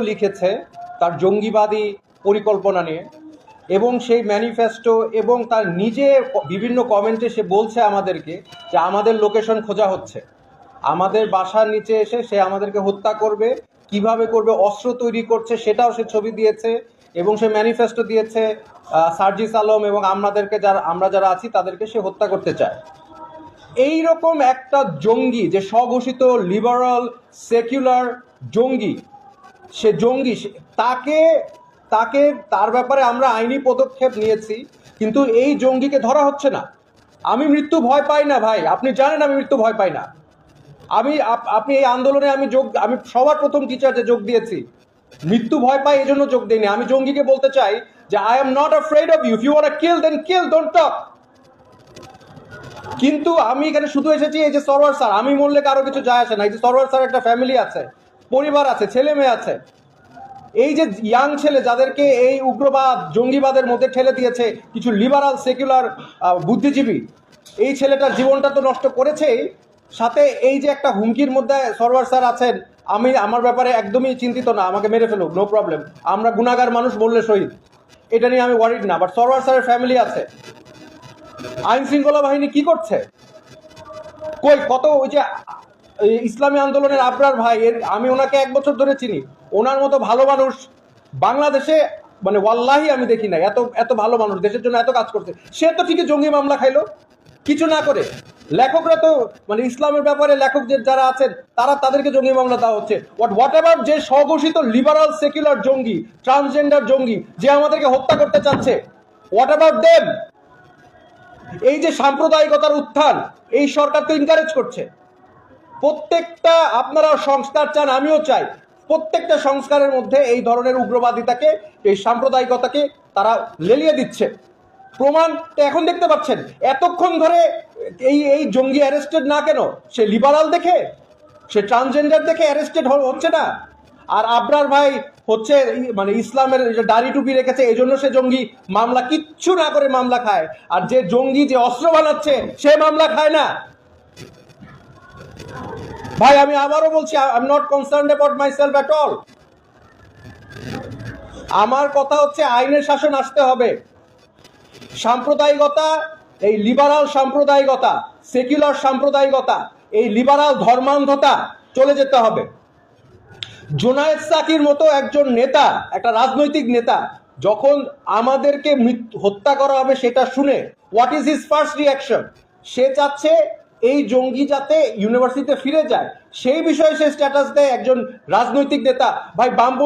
লিখেছে তার জঙ্গিবাদী পরিকল্পনা নিয়ে, এবং সেই ম্যানিফেস্টো এবং তার নিজে বিভিন্ন কমেন্টে সে বলছে আমাদেরকে যে আমাদের লোকেশন খোঁজা হচ্ছে, আমাদের বাসার নিচে এসে সে আমাদেরকে হত্যা করবে, কিভাবে করবে, অস্ত্র তৈরি করছে সেটাও সে ছবি দিয়েছে, এবং সে ম্যানিফেস্টো দিয়েছে সার্জিস আলম এবং আমরা যারা আছি তাদেরকে সে হত্যা করতে চায়। এই রকম একটা জঙ্গি, যে স্বঘোষিত লিবারাল সেকুলার জঙ্গি, সে জঙ্গি, তার ব্যাপারে আমরা আইনি পদক্ষেপ নিয়েছি, কিন্তু এই জঙ্গিকে ধরা হচ্ছে না। আমি মৃত্যু ভয় পাই না ভাই, আপনি জানেন আমি মৃত্যু ভয় পাই না। আপনি এই আন্দোলনে আমি সবার প্রথম টিচার্সে যোগ দিয়েছি, মৃত্যু ভয় পাই এজন্য যোগ দিইনি। আমি জঙ্গিকে বলতে চাই যে I am not afraid of you, if you want to kill then kill, don't talk. কিন্তু আমি এখানে শুধু এসেছি এই যে সরওয়ার স্যার, আমি মরলে কারো কিছু যায় আসে না। এই যে সরওয়ার স্যার একটা ফ্যামিলি আছে, পরিবার আছে, ছেলে মেয়ে আছে। এই যে ইয়াং ছেলে যাদেরকে এই উগ্রবাদ জঙ্গিবাদের মধ্যে ঠেলে দিয়েছে কিছু লিবারাল সেকুলার বুদ্ধিজীবী, এই ছেলেটার জীবনটা তো নষ্ট করেছেই, সাথে এই যে একটা হুমকির মধ্যে সরওয়ার স্যার আছেন। আমার ব্যাপারে একদমই চিন্তিত না, আমাকে মেরে ফেলুক, নো প্রবলেম, আমরা গুনাহগার মানুষ, বললে শহীদ, এটা নিয়ে আমি ওয়ারিড না। বাট সরওয়ার স্যারের ফ্যামিলি আছে। আইন শৃঙ্খলা বাহিনী কি করছে? কই কত ওই যে ইসলামী আন্দোলনের আবরার ভাই, আমি ওনাকে 1 বছর ধরে চিনি, ওনার মতো ভালো মানুষ বাংলাদেশে মানে ওয়াল্লাহি আমি দেখি না। এত ভালো মানুষ দেশের জন্য এত কাজ করছে, সে তো ঠিকই জঙ্গি মামলা খাইলো কিছু না করে। লেখকরা তো মানে ইসলামের ব্যাপারে লেখক যারা আছেন তাদেরকে জঙ্গি মামলা দেওয়া হচ্ছে। হোয়াট এভার যে স্বঘোষিত লিবারাল সেকুলার জঙ্গি, ট্রান্সজেন্ডার জঙ্গি, যে আমাদেরকে হত্যা করতে চাচ্ছে, হোয়াট এভার দেম? এই যে সাম্প্রদায়িকতার উত্থান, এই সরকার তো এনকারেজ করছে। প্রত্যেকটা, আপনারা সংস্কার চান, আমিও চাই, প্রত্যেকটা সংস্কারের মধ্যে এই ধরনের উগ্রবাদিতাকে, এই সাম্প্রদায়িকতাকে তারা লেলিয়ে দিচ্ছে। প্রমাণ তো এখন দেখতে পাচ্ছেন। এতক্ষণ ধরে এই জঙ্গি অ্যারেস্টেড না কেন? সে লিবারাল দেখে, সে ট্রান্সজেন্ডার দেখে অ্যারেস্টেড হচ্ছে না। আর আবরার ভাই হচ্ছে মানে ইসলামের দাড়ি টুপি রেখেছে, এই জন্য সে জঙ্গি, মামলা কিচ্ছু না করে মামলা খায়। আর যে জঙ্গি, যে অস্ত্র বানাচ্ছে, সে মামলা খায় না। ভাই আমি আবারও বলছি, I am not concerned about myself at all. আমার কথা হচ্ছে আইনের শাসন আসতে হবে। সাম্প্রদায়িকতা, এই লিবারাল সাম্প্রদায়িকতা, সেকুলার সাম্প্রদায়িকতা, এই লিবারাল ধর্মান্ধতা চলে যেতে হবে। জোনায়েদ সাকির মতো একজন নেতা, একটা রাজনৈতিক নেতা, যখন আমাদেরকে হত্যা করা হবে সেটা শুনে what is his first reaction? সে চাচ্ছে এই জঙ্গি যাতে ইউনিভার্সিটিতে ফিরে যায়, সেই বিষয়ে সে স্ট্যাটাস দেয় একজন রাজনৈতিক নেতা। ভাই বামপন্থী